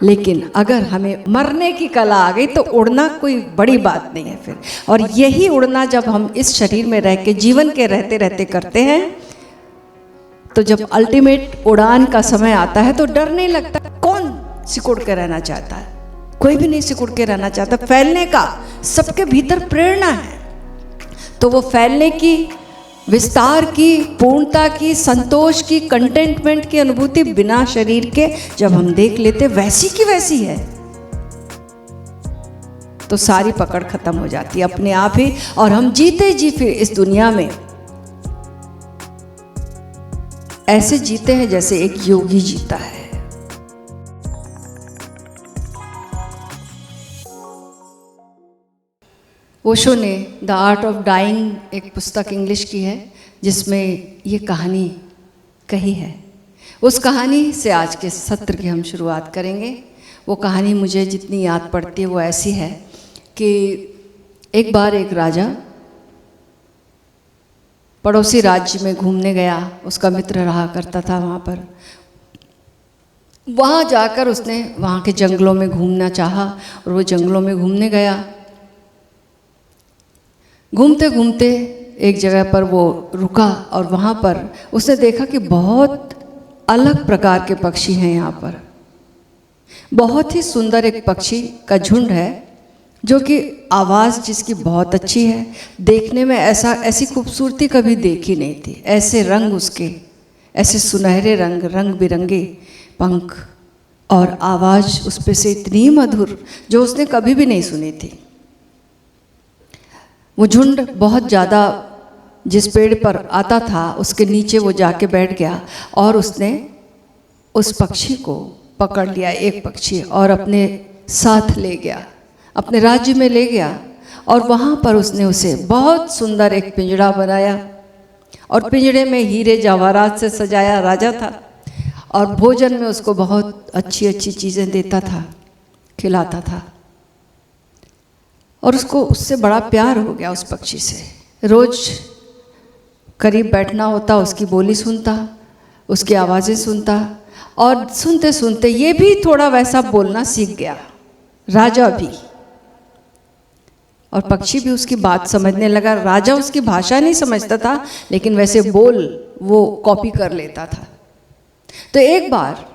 लेकिन अगर हमें मरने की कला आ गई तो उड़ना कोई बड़ी बात नहीं है फिर। और यही उड़ना जब हम इस शरीर में रह के जीवन के रहते रहते करते हैं, तो जब अल्टीमेट उड़ान का समय आता है तो डर नहीं लगता। कौन सिकुड़ के रहना चाहता है? कोई भी नहीं सिकुड़ के रहना चाहता। फैलने का सबके भीतर प्रेरणा है, तो वो फैलने की, विस्तार की, पूर्णता की, संतोष की, कंटेंटमेंट की अनुभूति बिना शरीर के जब हम देख लेते वैसी की वैसी है, तो सारी पकड़ खत्म हो जाती है अपने आप ही। और हम जीते जी फिर इस दुनिया में ऐसे जीते हैं जैसे एक योगी जीता है। ओशो ने द आर्ट ऑफ डाइंग एक पुस्तक इंग्लिश की है जिसमें ये कहानी कही है। उस कहानी से आज के सत्र की हम शुरुआत करेंगे। वो कहानी मुझे जितनी याद पड़ती है वो ऐसी है कि एक बार एक राजा पड़ोसी राज्य में घूमने गया। उसका मित्र रहा करता था वहाँ पर। वहाँ जाकर उसने वहाँ के जंगलों में घूमना चाहा और वो जंगलों में घूमने गया। घूमते घूमते एक जगह पर वो रुका और वहाँ पर उसने देखा कि बहुत अलग प्रकार के पक्षी हैं यहाँ पर। बहुत ही सुंदर एक पक्षी का झुंड है जो कि आवाज़ जिसकी बहुत अच्छी है। देखने में ऐसी खूबसूरती कभी देखी नहीं थी। ऐसे रंग उसके, ऐसे सुनहरे रंग, रंग बिरंगे पंख और आवाज़ उस पे से इतनी मधुर जो उसने कभी भी नहीं सुनी थी। वो झुंड बहुत ज़्यादा जिस पेड़ पर आता था उसके नीचे वो जाके बैठ गया और उसने उस पक्षी को पकड़ लिया, एक पक्षी, और अपने साथ ले गया, अपने राज्य में ले गया। और वहाँ पर उसने उसे बहुत सुंदर एक पिंजड़ा बनाया और पिंजड़े में हीरे जवाहरात से सजाया राजा था। और भोजन में उसको बहुत अच्छी अच्छी चीज़ें देता था, खिलाता था। और उसको उससे बड़ा प्यार हो गया उस पक्षी से। रोज़ करीब बैठना होता, उसकी बोली सुनता, उसकी आवाज़ें सुनता और सुनते सुनते ये भी थोड़ा वैसा बोलना सीख गया, राजा भी। और पक्षी भी उसकी बात समझने लगा। राजा उसकी भाषा नहीं समझता था लेकिन वैसे बोल वो कॉपी कर लेता था। तो एक बार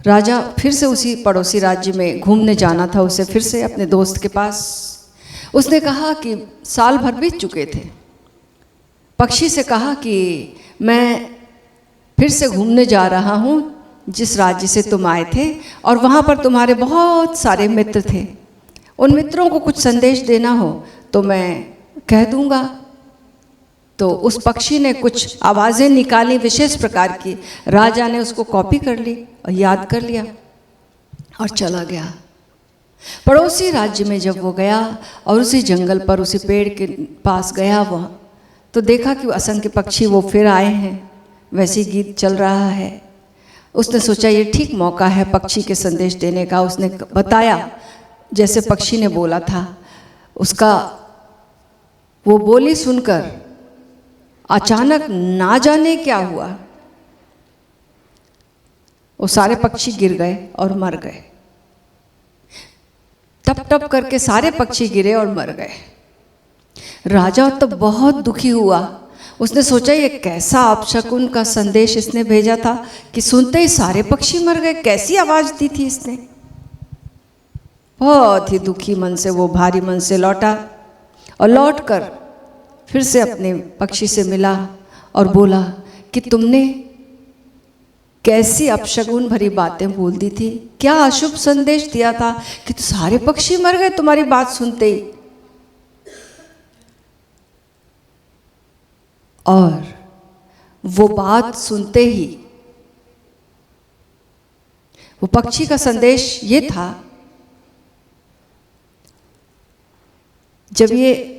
राजा फिर से उसी पड़ोसी राज्य में घूमने जाना था उसे, फिर से अपने दोस्त के पास। उसने कहा कि साल भर बीत चुके थे। पक्षी से कहा कि मैं फिर से घूमने जा रहा हूँ जिस राज्य से तुम आए थे, और वहाँ पर तुम्हारे बहुत सारे मित्र थे। उन मित्रों को कुछ संदेश देना हो तो मैं कह दूँगा। तो उस पक्षी ने कुछ आवाज़ें निकाली विशेष प्रकार की। राजा ने उसको कॉपी कर ली और याद कर लिया और चला गया। पड़ोसी राज्य में जब वो गया और उसी जंगल पर उसी पेड़ के पास गया वह, तो देखा कि असंख्य पक्षी वो फिर आए हैं, वैसे गीत चल रहा है। उसने सोचा ये ठीक मौका है पक्षी के संदेश देने का। उसने बताया जैसे पक्षी ने बोला था। उसका वो बोली सुनकर अचानक ना जाने क्या हुआ, वो सारे पक्षी गिर गए और मर गए। टप टप करके सारे पक्षी गिरे और मर गए। राजा तो बहुत दुखी हुआ। उसने सोचा ये कैसा अपशकुन का संदेश इसने भेजा था कि सुनते ही सारे पक्षी मर गए। कैसी आवाज़ दी थी इसने। बहुत ही दुखी मन से वो भारी मन से लौटा और लौटकर फिर से अपने पक्षी से मिला और बोला कि तुमने कैसी अपशगुन भरी बातें बोल दी थी, क्या अशुभ संदेश दिया था कि तो सारे पक्षी मर गए तुम्हारी बात सुनते ही। और वो बात सुनते ही वो पक्षी का संदेश ये था, जब ये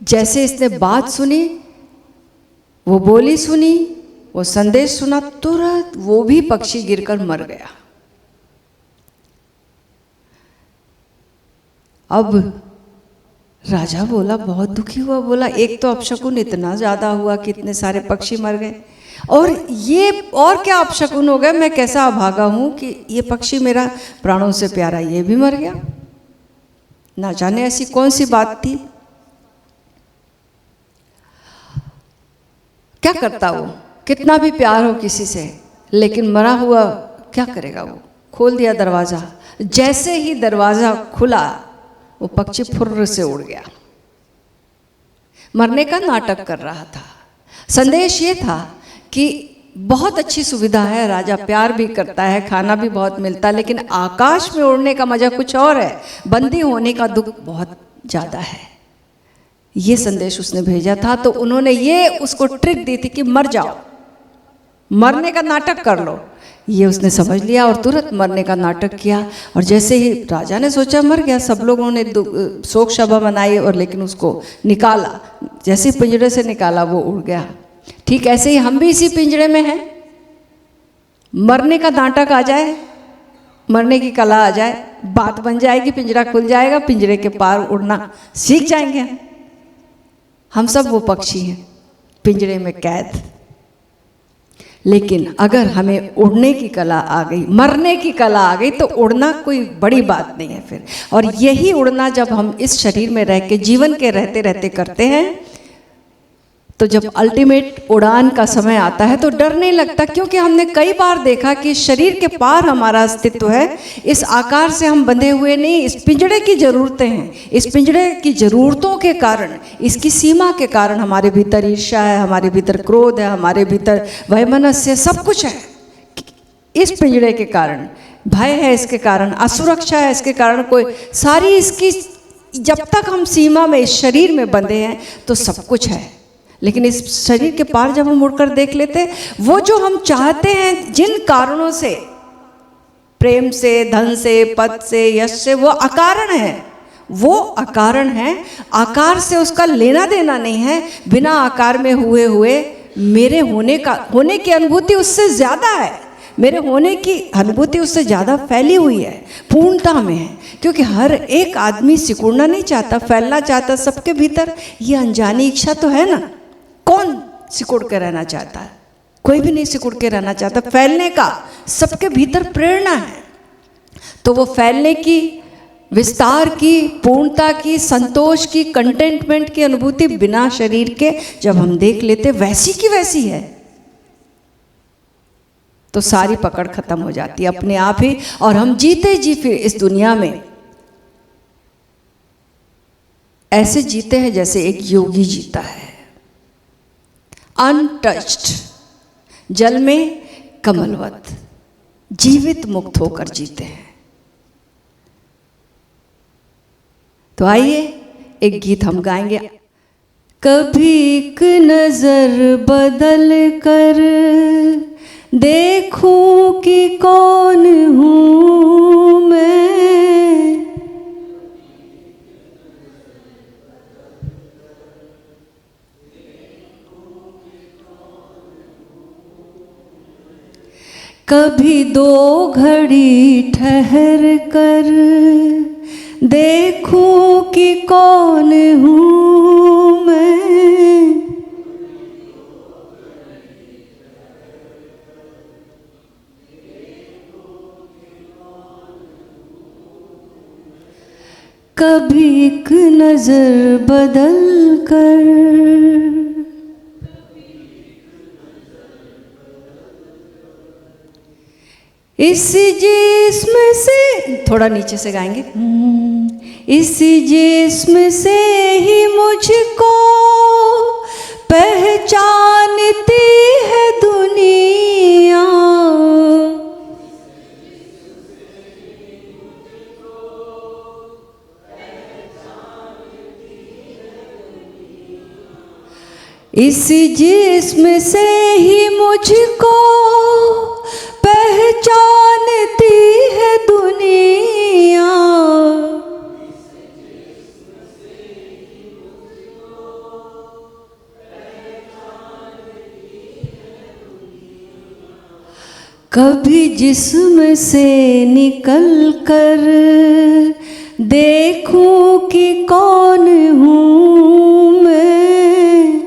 जैसे इसने बात सुनी, वो बोली सुनी, वो संदेश सुना, तुरंत वो भी पक्षी गिरकर मर गया। अब राजा बोला, बहुत दुखी हुआ, बोला एक तो अपशकुन इतना ज़्यादा हुआ कि इतने सारे पक्षी मर गए, और ये और क्या अपशकुन हो गया, मैं कैसा अभागा हूँ कि ये पक्षी मेरा प्राणों से प्यारा ये भी मर गया। ना जाने ऐसी कौन सी बात थी। क्या करता वो, कितना भी प्यार हो किसी से, लेकिन मरा हुआ क्या करेगा वो। खोल दिया दरवाज़ा, जैसे ही दरवाज़ा खुला वो पक्षी फुर्र से उड़ गया। मरने का नाटक कर रहा था। संदेश ये था कि बहुत अच्छी सुविधा है, राजा प्यार भी करता है, खाना भी बहुत मिलता है, लेकिन आकाश में उड़ने का मजा कुछ और है, बंदी होने का दुख बहुत ज़्यादा है। ये संदेश उसने भेजा था। तो उन्होंने ये उसको ट्रिक दी थी कि मर जाओ, मरने का नाटक कर लो। ये उसने समझ लिया और तुरंत मरने का नाटक किया। और जैसे ही राजा ने सोचा मर गया, सब लोगों ने शोक सभा मनाई, और लेकिन उसको निकाला, जैसे पिंजरे से निकाला वो उड़ गया। ठीक ऐसे ही हम भी इसी पिंजरे में हैं। मरने का नाटक आ जाए, मरने की कला आ जाए, बात बन जाएगी, पिंजरा खुल जाएगा, पिंजरे के पार उड़ना सीख जाएंगे। हम सब वो पक्षी हैं पिंजरे में कैद। लेकिन अगर हमें उड़ने की कला आ गई, मरने की कला आ गई, तो उड़ना कोई बड़ी बात नहीं है फिर। और यही उड़ना जब हम इस शरीर में रह के जीवन के रहते रहते करते हैं, तो जब अल्टीमेट उड़ान का समय आता है तो डर नहीं लगता, क्योंकि हमने कई बार देखा कि शरीर के पार हमारा अस्तित्व है। इस आकार से हम बंधे हुए नहीं, इस पिंजड़े की ज़रूरतें हैं। इस पिंजड़े की ज़रूरतों के कारण, इसकी सीमा के कारण हमारे भीतर ईर्ष्या है, हमारे भीतर क्रोध है, हमारे भीतर वैमनस्य, सब कुछ है। इस पिंजड़े के कारण भय है, इसके कारण असुरक्षा है, इसके कारण कोई सारी इसकी, जब तक हम सीमा में इस शरीर में बंधे हैं तो सब कुछ है। लेकिन इस शरीर के पार जब हम मुड़कर देख लेते, वो जो हम चाहते हैं, जिन कारणों से, प्रेम से, धन से, पद से, यश से, वो अकारण है, वो अकारण है। आकार से उसका लेना देना नहीं है। बिना आकार में हुए हुए मेरे होने की अनुभूति उससे ज़्यादा है, मेरे होने की अनुभूति उससे ज़्यादा फैली हुई है, पूर्णता में है। क्योंकि हर एक आदमी सिकुड़ना नहीं चाहता, फैलना चाहता सबके भीतर। ये अनजानी इच्छा तो है ना। कौन सिकुड़ के रहना चाहता है? कोई भी नहीं सिकुड़ के रहना चाहता। फैलने का सबके भीतर प्रेरणा है। तो वो फैलने की, विस्तार की, पूर्णता की, संतोष की, कंटेंटमेंट की अनुभूति बिना शरीर के जब हम देख लेते, वैसी की वैसी है, तो सारी पकड़ खत्म हो जाती है अपने आप ही। और हम जीते जी फिर इस दुनिया में ऐसे जीते हैं जैसे एक योगी जीता है, अनटच्ड, जल में कमलवत, जीवित मुक्त होकर जीते हैं। तो आइए एक गीत हम गाएंगे। कभी एक नजर बदल कर देखूं कि कौन हूं मैं, कभी दो घड़ी ठहर कर देखूं कि कौन हूं मैं, कभी एक नजर बदल कर, इस जिस्म से, थोड़ा नीचे से गाएंगे, इस जिस्म से ही मुझको पहचानती है दुनिया, इस जिस्म से ही मुझको पहचानती है दुनिया, कभी जिस्म से निकल कर देखूं कि कौन हूँ मैं।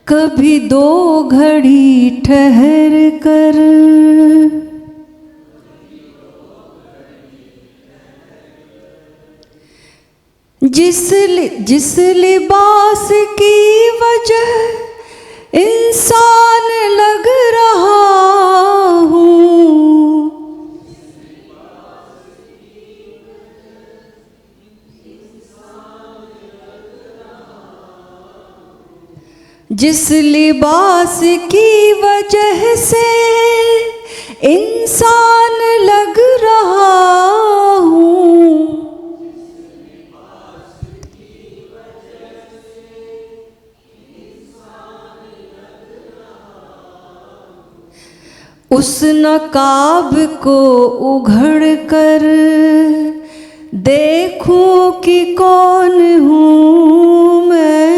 कभी दो घड़ी ठहर कर जिस लिबास की वजह इंसान लग रहा हूँ, जिस लिबास की वजह से इंसान लग रहा हूँ, उस नकाब को उघड़ कर देखूं कि कौन हूँ मैं।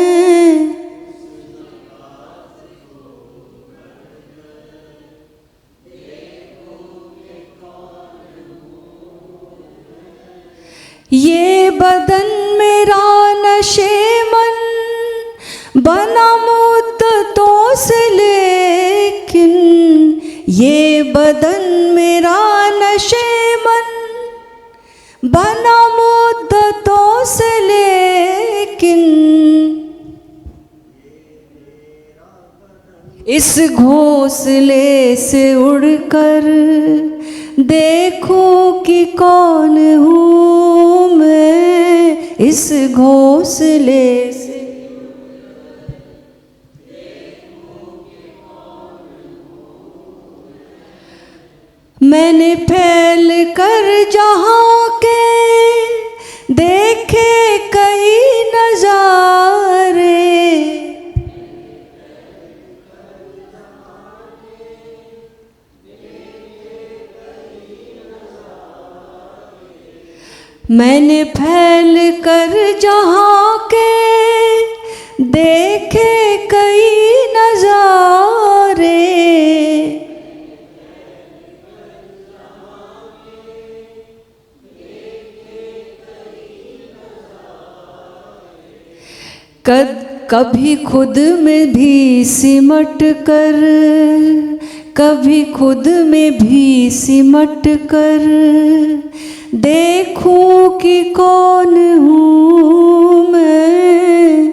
ये बदन मेरा नशेमन बना मुद्दतों से, लेकिन ये बदन मेरा नशेमन बना मुद्दतों से, लेकिन इस घोंसले से उड़कर देखूं कि कौन हूँ मैं। इस घोंसले से मैंने फैल कर जहाँ के देखे कई नजारे, मैंने फैल कर जहाँ के देखे कई नजारे, कभी खुद में भी सिमट कर, कभी खुद में भी सिमट कर देखूं कि कौन हूँ मैं।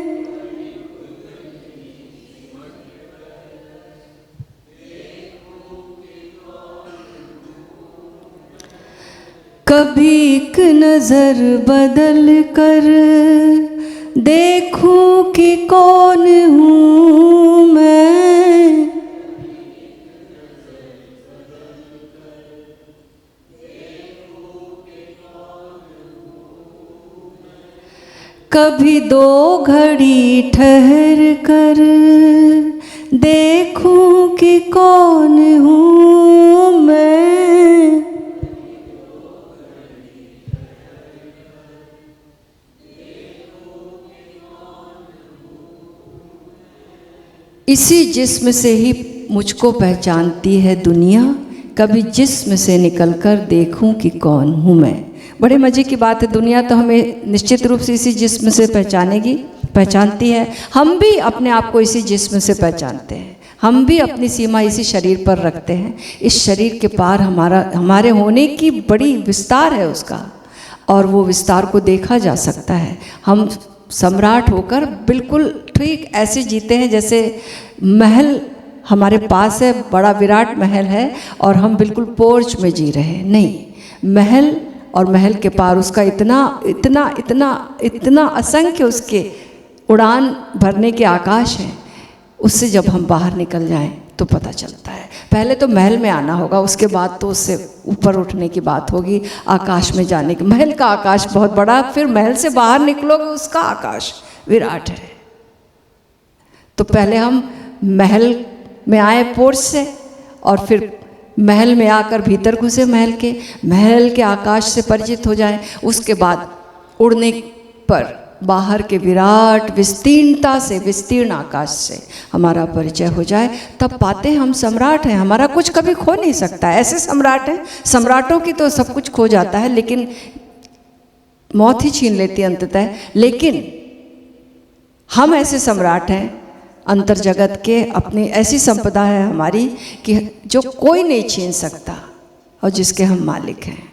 कभी एक नजर बदल कर देखूं कि कौन हूँ मैं। कभी दो घड़ी ठहर कर देखूं कि कौन हूँ मैं। इसी जिस्म से ही मुझको पहचानती है दुनिया, कभी जिस्म से निकलकर देखूं कि कौन हूँ मैं। बड़े मज़े की बात है, दुनिया तो हमें निश्चित रूप से इसी जिस्म से पहचानती है। हम भी अपने आप को इसी जिस्म से पहचानते हैं, हम भी अपनी सीमा इसी शरीर पर रखते हैं। इस शरीर के पार हमारे होने की बड़ी विस्तार है उसका, और वो विस्तार को देखा जा सकता है। हम सम्राट होकर बिल्कुल ठीक ऐसे जीते हैं जैसे महल हमारे पास है, बड़ा विराट महल है और हम बिल्कुल पोर्च में जी रहे हैं। नहीं, महल और महल के पार उसका इतना इतना इतना इतना असंख्य उसके उड़ान भरने के आकाश हैं। उससे जब हम बाहर निकल जाएं तो पता चलता है। पहले तो महल में आना होगा, उसके बाद तो उससे ऊपर उठने की बात होगी, आकाश में जाने की। महल का आकाश बहुत बड़ा, फिर महल से बाहर निकलोगे उसका आकाश विराट है। तो पहले हम महल में आए पोर्च से, और फिर महल में आकर भीतर घुसे, महल के आकाश से परिचित हो जाएं। उसके बाद उड़ने पर बाहर के विराट विस्तीर्णता से, विस्तीर्ण आकाश से हमारा परिचय हो जाए, तब पाते हैं हम सम्राट हैं। हमारा कुछ कभी खो नहीं सकता। ऐसे सम्राट हैं, सम्राटों की तो सब कुछ खो जाता है, लेकिन मौत ही छीन लेती है अंततः। लेकिन हम ऐसे सम्राट हैं अंतर जगत के, अपनी ऐसी संपदा है हमारी कि जो कोई नहीं छीन सकता और जिसके हम मालिक हैं।